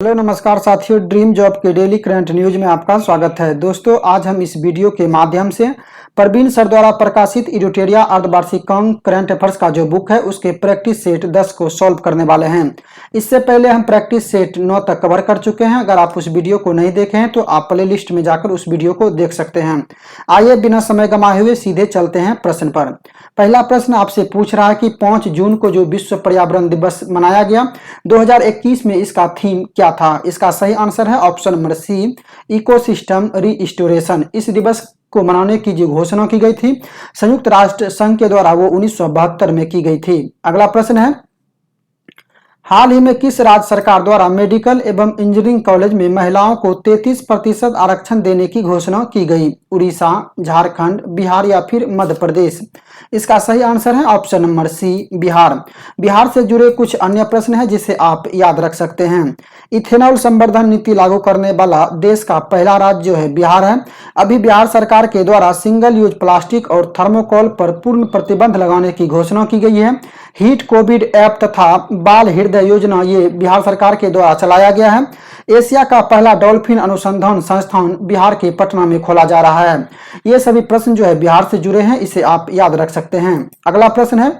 Hello नमस्कार साथियों, dream job के डेली करंट न्यूज में आपका स्वागत है। दोस्तों, आज हम इस वीडियो के माध्यम से प्रवीण सर द्वारा प्रकाशित इडोटेरिया अर्धवार्षिक करंट अफेयर्स का जो बुक है उसके प्रैक्टिस सेट 10 को सॉल्व करने वाले हैं। इससे पहले हम प्रैक्टिस सेट 9 तक कवर कर चुके हैं। अगर आप उस वीडियो को नहीं देखे हैं तो आप प्ले लिस्ट में जाकर उस वीडियो को देख सकते हैं। आइए बिना समय गंवाए हुए सीधे चलते हैं प्रश्न पर। पहला प्रश्न आपसे पूछ रहा है कि 5 जून को जो विश्व पर्यावरण दिवस मनाया गया 2021 में, इसका थीम क्या था? इसका सही आंसर है option number C, ecosystem restoration. इस दिवस को मनाने की जो घोषणा की गई थी संयुक्त राष्ट्र संघ के द्वारा, वो 1972 में की गई थी। अगला प्रश्न है, हाल ही में किस राज्य सरकार द्वारा मेडिकल एवं इंजीनियरिंग कॉलेज में महिलाओं को 33% आरक्षण देने की घोषणा की गई? उड़ीसा, झारखंड, बिहार या फिर मध्य प्रदेश? इसका सही आंसर है option number C, Bihar. Bihar से जुड़े कुछ अन्य प्रश्न हैं जिसे आप याद रख सकते हैं। इथेनॉल संवर्धन नीति लागू करने वाला देश का पहला राज्य जो है बिहार है। अभी बिहार सरकार के द्वारा सिंगल यूज प्लास्टिक और थर्मोकोल पर पूर्ण प्रतिबंध लगाने की घोषणा की गई है। हीट कोविड ऐप तथा बाल हृदय योजना ये बिहार सरकार के द्वारा चलाया गया है। एशिया का पहला डॉल्फिन अनुसंधान संस्थान बिहार के पटना में खोला जा रहा है। ये सभी प्रश्न जो है बिहार से जुड़े हैं, इसे आप याद रख सकते हैं। अगला प्रश्न है,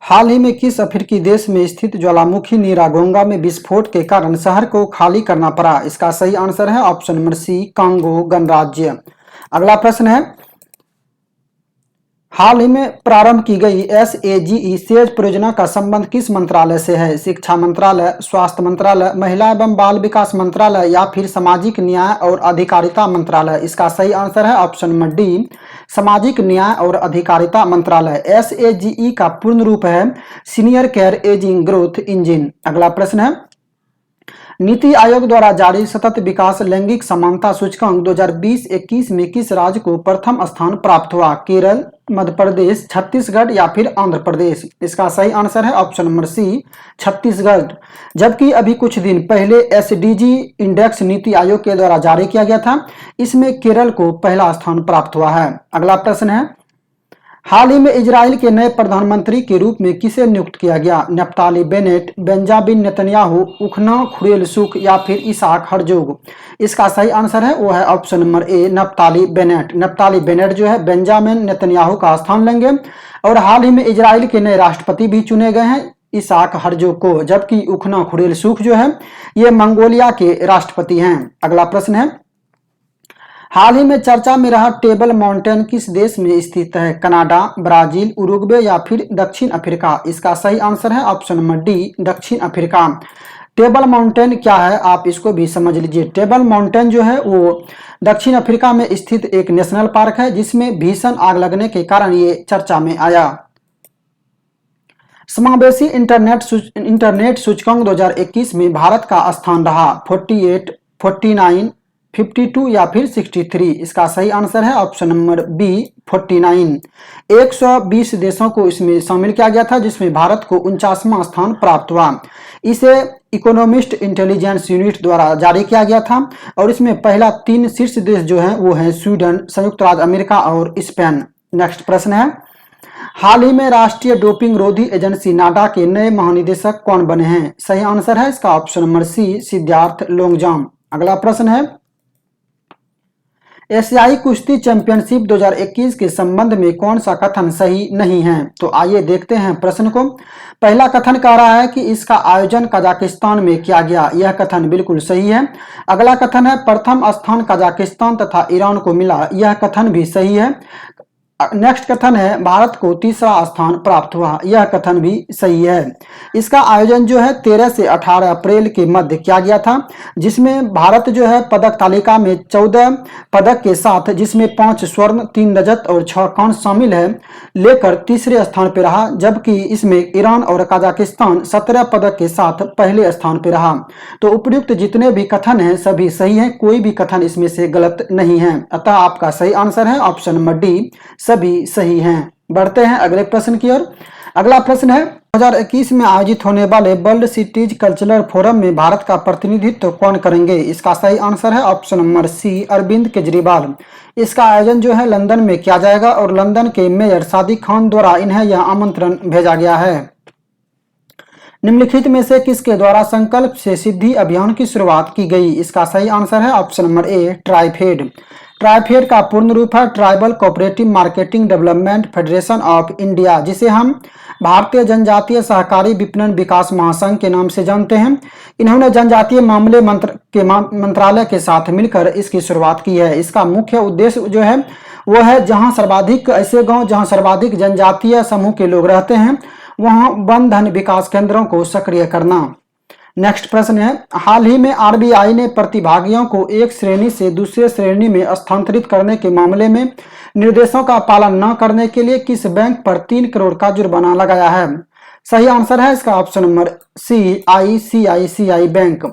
हाल ही में किस अफ्रीकी देश में स्थित ज्वालामुखी नीरागोंगा में विस्फोट के कारण शहर को खाली करना पड़ा? इसका सही आंसर है ऑप्शन नंबर सी, कांगो गणराज्य। अगला प्रश्न है, हाल ही में प्रारंभ की गई SAGE सेज परियोजना का संबंध किस मंत्रालय से है? शिक्षा मंत्रालय, स्वास्थ्य मंत्रालय, महिला एवं बाल विकास मंत्रालय या फिर सामाजिक न्याय और अधिकारिता मंत्रालय? इसका सही आंसर है ऑप्शन नंबर डी, सामाजिक न्याय और अधिकारिता मंत्रालय। SAGE का पूर्ण रूप है senior care ageing growth engine. अगला प्रश्न है, नीति आयोग द्वारा जारी सतत विकास लैंगिक समानता सूचकांक 2020-21 में किस राज्य को प्रथम स्थान प्राप्त हुआ? केरल, मध्य प्रदेश, छत्तीसगढ़ या फिर आंध्र प्रदेश? इसका सही आंसर है ऑप्शन नंबर सी, छत्तीसगढ़। जबकि अभी कुछ दिन पहले SDG इंडेक्स नीति आयोग के द्वारा जारी किया गया था, इसमें केरल को पहला स्थान प्राप्त हुआ है। अगला प्रश्न है, हाल ही में इजराइल के नए प्रधानमंत्री के रूप में किसे नियुक्त किया गया? Naftali Bennett, Benjamin Netanyahu, उखना Khurelsukh या फिर इसाक हर्जोग? इसका सही आंसर है वो है ऑप्शन नंबर ए, नफ्ताली बेनेट। नफ्ताली बेनेट जो है बेंजामिन नेतन्याहू का स्थान लेंगे। और हाल ही में इजराइल के नए राष्ट्रपति भी चुने गए हैं इसाक हर्जोग को, जबकि उखना खुरेलसुख जो है ये मंगोलिया के राष्ट्रपति हैं। अगला प्रश्न है, हाल ही में चर्चा में रहा टेबल माउंटेन किस देश में स्थित है? कनाडा, ब्राजील, उरुग्वे या फिर दक्षिण अफ्रीका? इसका सही आंसर है ऑप्शन नंबर डी, दक्षिण अफ्रीका। टेबल माउंटेन क्या है आप इसको भी समझ लीजिए। टेबल माउंटेन जो है वो दक्षिण अफ्रीका में स्थित एक नेशनल पार्क है जिसमें भीषण आग लगने के कारण ये चर्चा में आया। समावेशी इंटरनेट सूचकांक 2021 में भारत का स्थान रहा 48, 49, 52 या फिर 63? इसका सही आंसर है ऑप्शन नंबर बी, 49। 120 देशों को इसमें शामिल किया गया था जिसमें भारत को 49वां स्थान प्राप्त हुआ। इसे इकोनॉमिस्ट इंटेलिजेंस यूनिट द्वारा जारी किया गया था और इसमें पहला 3 शीर्ष देश जो हैं वो हैं स्वीडन, संयुक्त राज्य अमेरिका और स्पेन। नेक्स्ट प्रश्न है, हाल ही में राष्ट्रीय डोपिंग रोधी एजेंसी नाडा के नए महानिदेशक कौन बने हैं? सही आंसर है इसका option number C, Siddharth Longjam. अगला प्रश्न है, एशियाई कुश्ती चैंपियनशिप 2021 के संबंध में कौन सा कथन सही नहीं है? तो आइए देखते हैं प्रश्न को। पहला कथन कह रहा है कि इसका आयोजन कजाकिस्तान में किया गया, यह कथन बिल्कुल सही है। अगला कथन है प्रथम स्थान कजाकिस्तान तथा ईरान को मिला, यह कथन भी सही है। नेक्स्ट कथन है भारत को 3रा स्थान प्राप्त हुआ, यह कथन भी सही है। इसका आयोजन जो है 13 से 18 अप्रैल के मध्य किया गया था, जिसमें भारत जो है पदक तालिका में 14 पदक के साथ, जिसमें 5 स्वर्ण, 3 रजत और 6 कांस्य शामिल है, लेकर 3रे स्थान पर रहा। जबकि इसमें ईरान और कजाकिस्तान 17 पदक के साथ पहले स्थान पर रहा। तो उपयुक्त जितने भी कथन हैं सभी सही हैं, कोई भी कथन इसमें से गलत नहीं है। अतः आपका सही आंसर है ऑप्शन नंबर डी, सभी सही हैं। बढ़ते हैं अगले प्रश्न की ओर। अगला प्रश्न है, 2021 में आयोजित होने वाले वर्ल्ड सिटीज कल्चरल फोरम में भारत का प्रतिनिधित्व कौन करेंगे? इसका सही आंसर है option number C, Arvind Kejriwal. इसका आयोजन जो है लंदन में किया जाएगा और लंदन के मेयर सादिक खान द्वारा इन्हें यह आमंत्रण भेजा गया है। निम्नलिखित में से किसके द्वारा संकल्प से सिद्धि अभियान की शुरुआत की गई? इसका सही आंसर है ऑप्शन नंबर ए, ट्राइफेड। ट्राइफेड का पूर्ण रूप है tribal cooperative marketing development federation of India, जिसे हम भारतीय जनजातीय सहकारी विपणन विकास महासंघ के नाम से जानते हैं। इन्होंने जनजातीय मामले मंत्रालय के साथ मिलकर इसकी शुरुआत की है। इसका मुख्य उद्देश्य जो है वो है जहां सर्वाधिक ऐसे गांव जहां सर्वाधिक जनजातीय समूह के लोग रहते हैं वहां वन धन विकास केंद्रों को सक्रिय करना। नेक्स्ट प्रश्न है, हाल ही में आरबीआई ने प्रतिभागियों को एक श्रेणी से दूसरे श्रेणी में स्थानांतरित करने के मामले में निर्देशों का पालन न करने के लिए किस बैंक पर 3 करोड़ का जुर्माना लगाया है? सही आंसर है इसका option number C, ICICI bank.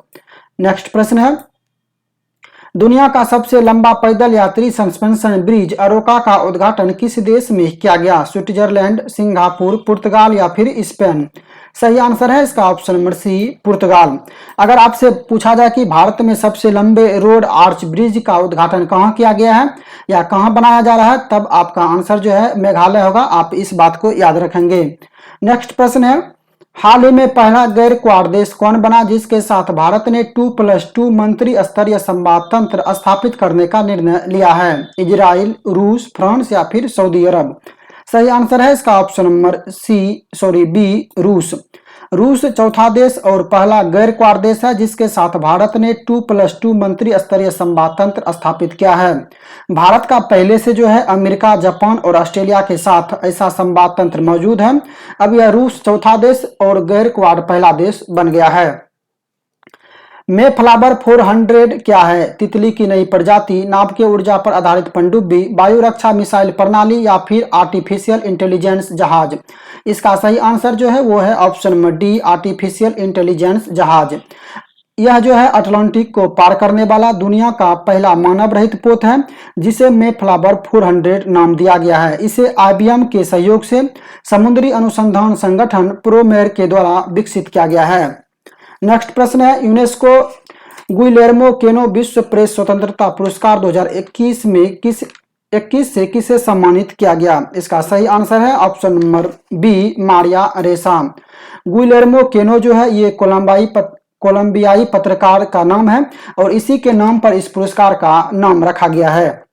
Next प्रश्न है, दुनिया का सबसे लंबा पैदल यात्री सस्पेंशन ब्रिज अरोका का उद्घाटन किस देश में किया गया? स्विट्जरलैंड, सिंगापुर, पुर्तगाल या फिर स्पेन? सही आंसर है इसका ऑप्शन नंबर सी, पुर्तगाल। अगर आपसे पूछा जाए कि भारत में सबसे लंबे रोड आर्च ब्रिज का उद्घाटन कहाँ किया गया है या कहाँ बनाया जा रहा है, तब आपका आंसर जो है मेघालय होगा। आप इस बात को याद रखेंगे। नेक्स्ट प्रश्न है, हाल ही में पहला गैर क्वाड देश कौन बना जिसके साथ भारत ने 2+2 मंत्री स्तरीय संवाद तंत्र स्थापित करने का निर्णय लिया है? इजराइल, रूस, फ्रांस या फिर सऊदी अरब? सही आंसर है इसका ऑप्शन नंबर बी, रूस। रूस चौथा देश और पहला गैर क्वाड देश है जिसके साथ भारत ने 2+2 मंत्री स्तरीय संवाद तंत्र स्थापित किया है। भारत का पहले से जो है अमेरिका, जापान और ऑस्ट्रेलिया के साथ ऐसा संवाद तंत्र मौजूद है। अब यह रूस चौथा देश और गैर क्वाड पहला देश बन गया है। मेफ्लावर 400 क्या है? तितली की नई प्रजाति, नाभ के ऊर्जा पर आधारित पनडुब्बी, वायु रक्षा मिसाइल प्रणाली या फिर आर्टिफिशियल इंटेलिजेंस जहाज? इसका सही आंसर जो है वो है option number D, artificial intelligence जहाज। यह जो है अटलांटिक को पार करने वाला दुनिया का पहला मानव रहित पोत है जिसे मेफ्लावर 400 नाम दिया गया है। इसे आईबीएम के सहयोग से समुद्री अनुसंधान संगठन प्रोमेर के द्वारा विकसित किया गया है। नेक्स्ट प्रश्न है, यूनेस्को गुइलेर्मो केनो विश्व प्रेस स्वतंत्रता पुरस्कार 2021 में किसे सम्मानित किया गया? इसका सही आंसर है ऑप्शन नंबर बी, मारिया रेसा। गुइलेर्मो केनो जो है ये कोलंबियाई पत्रकार का नाम है और इसी के नाम पर इस पुरस्कार का नाम रखा गया है।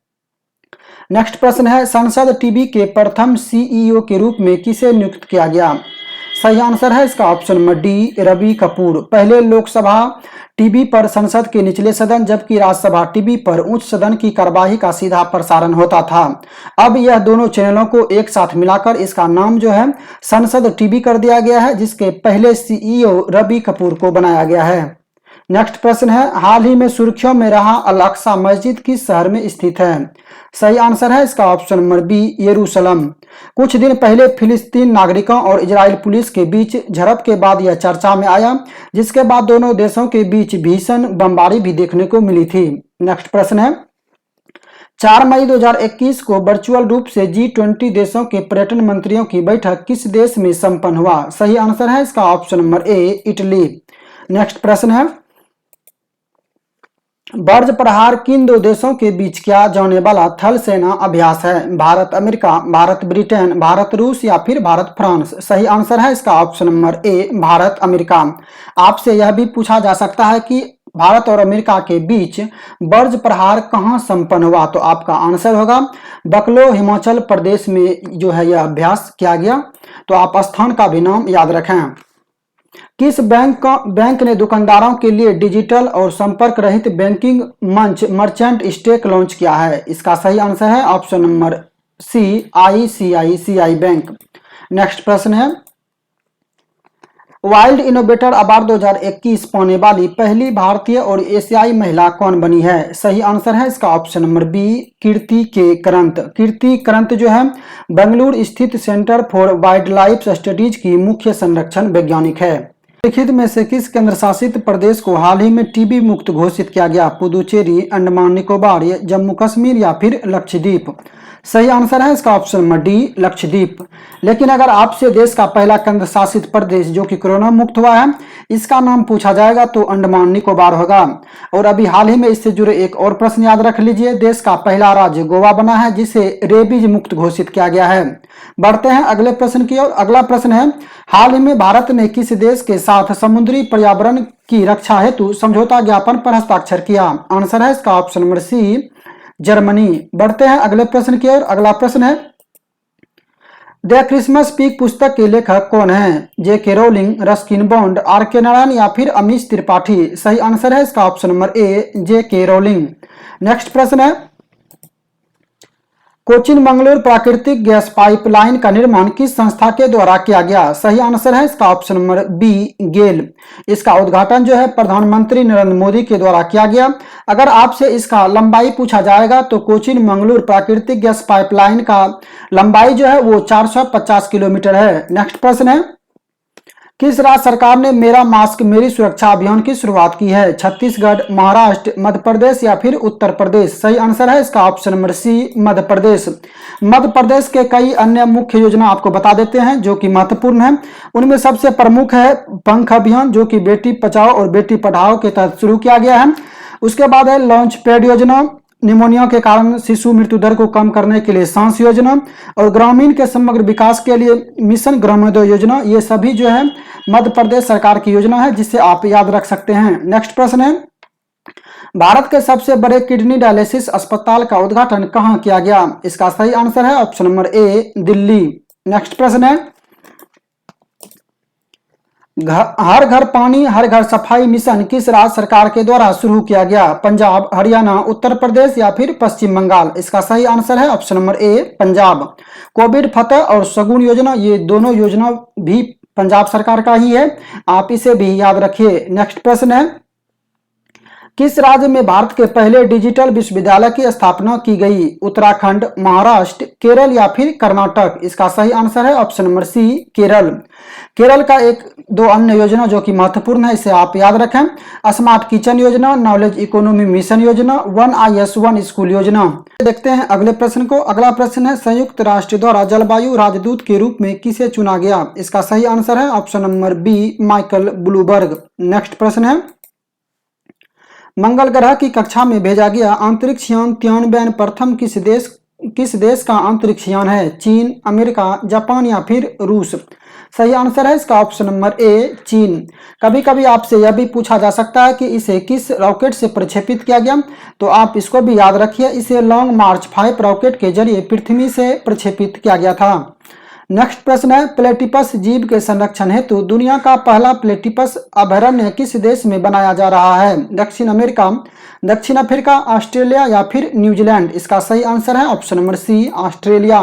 नेक्स्ट प्रश्न है, संसद टीवी के प्रथम सीईओ के रूप में किसे नियुक्त किया गया? सही आंसर है इसका option number D, Ravi Kapoor. पहले लोकसभा टीवी पर संसद के निचले सदन जबकि राज्यसभा टीवी पर उच्च सदन की कार्यवाही का सीधा प्रसारण होता था। अब यह दोनों चैनलों को एक साथ मिलाकर इसका नाम जो है संसद टीवी कर दिया गया है जिसके पहले सीईओ रवि कपूर को बनाया गया है। नेक्स्ट प्रश्न है, हाल ही में सुर्खियों में रहा अल-अक्सा मस्जिद किस शहर में स्थित है? सही आंसर है इसका ऑप्शन नंबर बी, यरूशलेम। कुछ दिन पहले फिलिस्तीन नागरिकों और इजराइल पुलिस के बीच झड़प के बाद यह चर्चा में आया जिसके बाद दोनों देशों के बीच भीषण बमबारी भी देखने को मिली थी। नेक्स्ट प्रश्न है, 4 मई 2021 को वर्चुअल रूप से G20 देशों के पर्यटन मंत्रियों की बैठक किस देश में संपन्न हुआ? सही आंसर है इसका ऑप्शन नंबर ए, इटली। नेक्स्ट प्रश्न है, बर्ज प्रहार किन 2 देशों के बीच किया जाने वाला थल सेना अभ्यास है? भारत अमेरिका, भारत ब्रिटेन, भारत रूस या फिर भारत फ्रांस? सही आंसर है इसका ऑप्शन नंबर ए, भारत अमेरिका। आपसे यह भी पूछा जा सकता है कि भारत और अमेरिका के बीच बर्ज प्रहार कहां संपन्न हुआ, तो आपका आंसर होगा बकलो, हिमाचल प्रदेश में जो है यह अभ्यास किया गया। तो आप स्थान का भी नाम याद रखें। किस बैंक ने दुकानदारों के लिए डिजिटल और संपर्क रहित बैंकिंग मंच मर्चेंट स्टेक लॉन्च किया है? इसका सही आंसर है option number C, ICICI bank. Next प्रश्न है, वाइल्ड इनोवेटर अवार्ड 2021 पाने वाली पहली भारतीय और एशियाई महिला कौन बनी है? सही आंसर है इसका ऑप्शन नंबर बी, कीर्ति के करंत। कीर्ति करंत जो है बेंगलुरु स्थित centre for wild life studies की मुख्य संरक्षण वैज्ञानिक है। लिखित में से किस केंद्र शासित प्रदेश को हाल ही में टीबी मुक्त घोषित किया गया? पुदुचेरी, अंडमान निकोबार, जम्मू कश्मीर या फिर लक्षद्वीप? सही आंसर है इसका ऑप्शन नंबर डी, लक्षद्वीप। लेकिन अगर आपसे देश का पहला केंद्र शासित प्रदेश जो कि कोरोना मुक्त हुआ है इसका नाम पूछा जाएगा तो अंडमान निकोबार होगा। और अभी हाल ही में इससे जुड़े एक और प्रश्न याद रख लीजिए, देश का पहला राज्य गोवा बना है जिसे रेबीज मुक्त घोषित किया गया है। बढ़ते हैं अगले प्रश्न की ओर। अगला प्रश्न है, हाल ही में भारत ने किस देश के साथ समुद्री पर्यावरण की रक्षा हेतु समझौता ज्ञापन पर हस्ताक्षर किया? आंसर है इसका ऑप्शन नंबर सी, जर्मनी। बढ़ते हैं अगले प्रश्न की ओर। अगला प्रश्न है, द क्रिसमस पीक पुस्तक के लेखक कौन है? J K. Rowling, Ruskin Bond, R K. Narayan या फिर अमीश त्रिपाठी? सही आंसर है इसका option number A, J K. Rowling. Next प्रश्न है, कोचिन मंगलोर प्राकृतिक गैस पाइपलाइन का निर्माण किस संस्था के द्वारा किया गया? सही आंसर है इसका ऑप्शन नंबर बी, गेल। इसका उद्घाटन जो है प्रधानमंत्री नरेंद्र मोदी के द्वारा किया गया। अगर आपसे इसका लंबाई पूछा जाएगा तो कोचिन मंगलोर प्राकृतिक गैस पाइपलाइन का लंबाई जो है वो 450 किलोमीटर है। नेक्स्ट प्रश्न है, किस राज्य सरकार ने मेरा मास्क मेरी सुरक्षा अभियान की शुरुआत की है? छत्तीसगढ़, महाराष्ट्र, मध्य प्रदेश या फिर उत्तर प्रदेश? सही आंसर है इसका ऑप्शन नंबर सी, मध्य प्रदेश। मध्य प्रदेश के कई अन्य मुख्य योजना आपको बता देते हैं जो कि महत्वपूर्ण है। उनमें सबसे प्रमुख है पंख अभियान, जो कि बेटी बचाओ और बेटी पढ़ाओ के तहत शुरू किया गया है। उसके बाद है लॉन्च पैड योजना, निमोनिया के कारण शिशु मृत्यु दर को कम करने के लिए सांस योजना, और ग्रामीण के समग्र विकास के लिए मिशन ग्रामोदय योजना। ये सभी जो है मध्य प्रदेश सरकार की योजना है, जिसे आप याद रख सकते हैं। नेक्स्ट प्रश्न है, भारत के सबसे बड़े किडनी डायलिसिस अस्पताल का उद्घाटन कहां किया गया? इसका सही आंसर है ऑप्शन नंबर ए, दिल्ली। नेक्स्ट प्रश्न है, हर घर पानी हर घर सफाई मिशन किस राज्य सरकार के द्वारा शुरू किया गया? पंजाब, हरियाणा, उत्तर प्रदेश या फिर पश्चिम बंगाल? इसका सही आंसर है ऑप्शन नंबर ए, पंजाब। कोविड फतह और शगुन योजना, ये दोनों योजना भी पंजाब सरकार का ही है, आप इसे भी याद रखिए। नेक्स्ट प्रश्न है, किस राज्य में भारत के पहले डिजिटल विश्वविद्यालय की स्थापना की गई? उत्तराखंड, महाराष्ट्र, केरल या फिर कर्नाटक? इसका सही आंसर है option number C, Kerala. Kerala का एक दो अन्य योजना जो कि महत्वपूर्ण है, इसे आप याद रखें। स्मार्ट किचन योजना, नॉलेज इकोनॉमी मिशन योजना, 1IS 1 स्कूल योजना। देखते हैं अगले प्रश्न को। अगला प्रश्न है, संयुक्त राष्ट्र द्वारा जलवायु राजदूत के रूप में किसे चुना गया? इसका सही आंसर है option number B, Michael Bloomberg. Next प्रश्न है, मंगल ग्रह की कक्षा में भेजा गया अंतरिक्ष यान तियानबेन प्रथम किस देश का अंतरिक्ष यान है? चीन, अमेरिका, जापान या फिर रूस? सही आंसर है इसका ऑप्शन नंबर ए, चीन। कभी कभी आपसे यह भी पूछा जा सकता है कि इसे किस रॉकेट से प्रक्षेपित किया गया, तो आप इसको भी याद रखिए। इसे लॉन्ग मार्च 5 रॉकेट के जरिए पृथ्वी से प्रक्षेपित किया गया था। नेक्स्ट प्रश्न है, प्लेटिपस जीव के संरक्षण हेतु दुनिया का पहला प्लेटिपस अभयारण्य किस देश में बनाया जा रहा है? दक्षिण अमेरिका, दक्षिण अफ्रीका, ऑस्ट्रेलिया या फिर न्यूजीलैंड? इसका सही आंसर है ऑप्शन नंबर सी, ऑस्ट्रेलिया।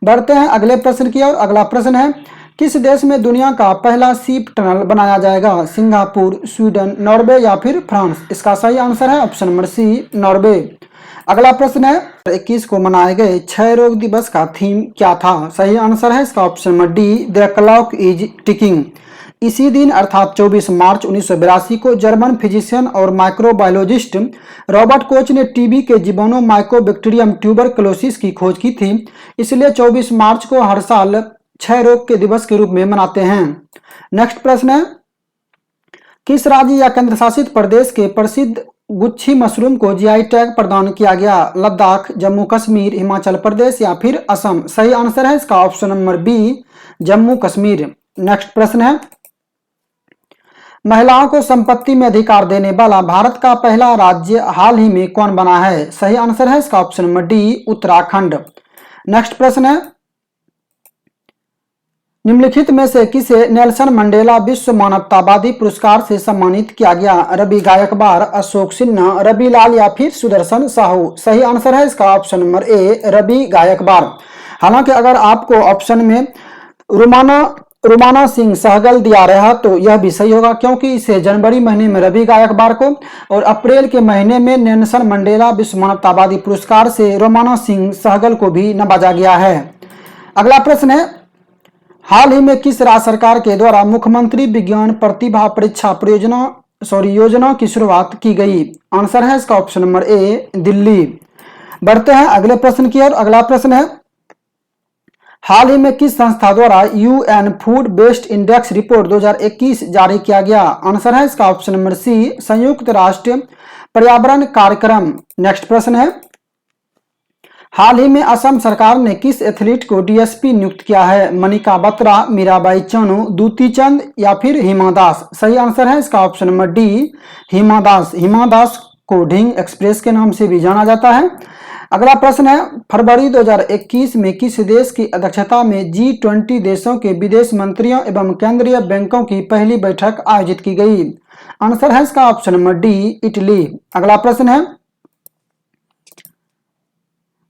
बढ़ते हैं अगले प्रश्न की ओर। अगला प्रश्न है, किस देश में दुनिया का पहला सीप टनल बनाया जाएगा? सिंगापुर, स्वीडन, नॉर्वे या फिर फ्रांस? इसका सही आंसर है ऑप्शन नंबर सी, नॉर्वे। अगला प्रश्न है, 21 को मनाए गए क्षय रोग दिवस का थीम क्या था? सही आंसर है इसका option number D, the clock is ticking. इसी दिन अर्थात 24 मार्च 1982 को जर्मन फिजिशियन और माइक्रोबायोलॉजिस्ट रॉबर्ट कोच ने टीबी के जीवाणु माइकोबैक्टीरियम ट्यूबरकुलोसिस की खोज की थी। इसलिए 24 मार्च को हर साल क्षय रोग के दिवस के रूप में मनाते हैं। नेक्स्ट प्रश्न है, किस राज्य या केंद्र शासित प्रदेश के प्रसिद्ध गुच्छी मशरूम को जीआई टैग प्रदान किया गया? लद्दाख, जम्मू कश्मीर, हिमाचल प्रदेश या फिर असम? सही आंसर है इसका option number B, Jammu Kashmir. Next प्रश्न है, महिलाओं को संपत्ति में अधिकार देने वाला भारत का पहला राज्य हाल ही में कौन बना है? सही आंसर है इसका option number D, Uttarakhand. Next प्रश्न है, निम्नलिखित में से किसे नेल्सन मंडेला विश्व मानवतावादी पुरस्कार से सम्मानित किया गया? रवि गायकवाड़, अशोक सिन्हा, रवि लाल या फिर सुदर्शन साहू? सही आंसर है इसका option number A, Ravi Gaikwad. हालांकि अगर आपको ऑप्शन में रुमाना सिंह सहगल दिया रहा तो यह भी सही होगा, क्योंकि इसे जनवरी महीने में रवि गायकवाड़ को और अप्रैल के महीने में नेल्सन मंडेला विश्व मानवतावादी पुरस्कार से रुमाना सिंह सहगल को भी नवाजा गया है। अगला प्रश्न है, हाल ही में किस राज्य सरकार के द्वारा मुख्यमंत्री विज्ञान प्रतिभा परीक्षा योजना की शुरुआत की गई? आंसर है इसका ऑप्शन नंबर ए, दिल्ली। बढ़ते हैं अगले प्रश्न की ओर। अगला प्रश्न है, हाल ही में किस संस्था द्वारा UN food based index report 2021 जारी किया गया? आंसर है इसका ऑप्शन नंबर सी, संयुक्त राष्ट्र पर्यावरण कार्यक्रम। नेक्स्ट प्रश्न है, हाल ही में असम सरकार ने किस एथलीट को डीएसपी नियुक्त किया है? मनिका बत्रा, मीराबाई चानू, दूती चंद या फिर हिमा दास? सही आंसर है इसका option number D, Hima Das. Hima Das को ढींग एक्सप्रेस के नाम से भी जाना जाता है। अगला प्रश्न है, फरवरी 2021 में किस देश की अध्यक्षता में G20 देशों के विदेश मंत्रियों एवं केंद्रीय बैंकों की पहली बैठक आयोजित की गई? आंसर है इसका ऑप्शन नंबर डी, इटली। अगला प्रश्न है,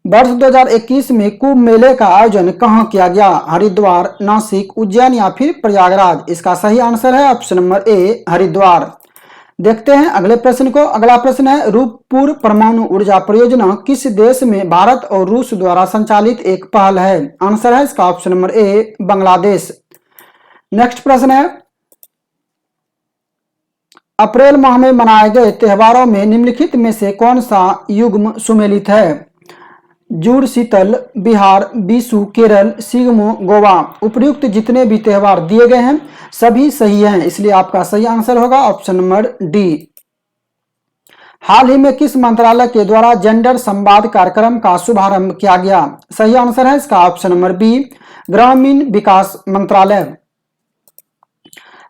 वर्ष 2021 में कुंभ मेले का आयोजन कहां किया गया? हरिद्वार, नासिक, उज्जैन या फिर प्रयागराज? इसका सही आंसर है ऑप्शन नंबर ए, हरिद्वार। देखते हैं अगले प्रश्न को। अगला प्रश्न है, रूपपुर परमाणु ऊर्जा परियोजना किस देश में भारत और रूस द्वारा संचालित एक पहल है? आंसर है इसका ऑप्शन नंबर ए, बांग्लादेश। नेक्स्ट प्रश्न है, अप्रैल माह में मनाए गए त्योहारों में निम्नलिखित में से कौन सा युग्म सुमेलित है? जुड़ शीतल, बिहार, बीसू केरल, सिगमो गोवा। उपर्युक्त जितने भी त्योहार दिए गए हैं सभी सही हैं, इसलिए आपका सही आंसर होगा ऑप्शन नंबर डी। हाल ही में किस मंत्रालय के द्वारा जेंडर संवाद कार्यक्रम का शुभारंभ किया गया? सही आंसर है इसका ऑप्शन नंबर बी, ग्रामीण विकास मंत्रालय।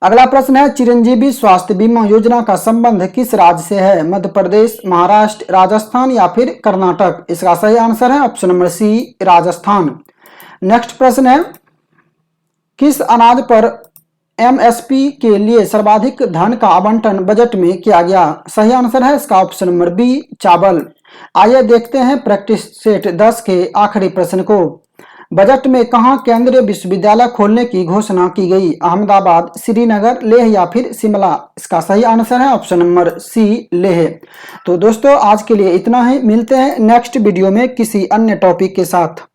अगला प्रश्न है, चिरंजीवी स्वास्थ्य बीमा योजना का संबंध किस राज्य से है? मध्य प्रदेश, महाराष्ट्र, राजस्थान या फिर कर्नाटक? इसका सही आंसर है option number C, Rajasthan. Next प्रश्न है, किस अनाज पर एमएसपी के लिए सर्वाधिक धन का आवंटन बजट में किया गया? सही आंसर है इसका ऑप्शन नंबर बी, चावल। आइए देखते हैं प्रैक्टिस सेट 10 के आखिरी प्रश्न को। बजट में कहां केंद्रीय विश्वविद्यालय खोलने की घोषणा की गई? अहमदाबाद, श्रीनगर, लेह या फिर शिमला? इसका सही आंसर है ऑप्शन नंबर सी, लेह। तो दोस्तों आज के लिए इतना ही, मिलते हैं नेक्स्ट वीडियो में किसी अन्य टॉपिक के साथ।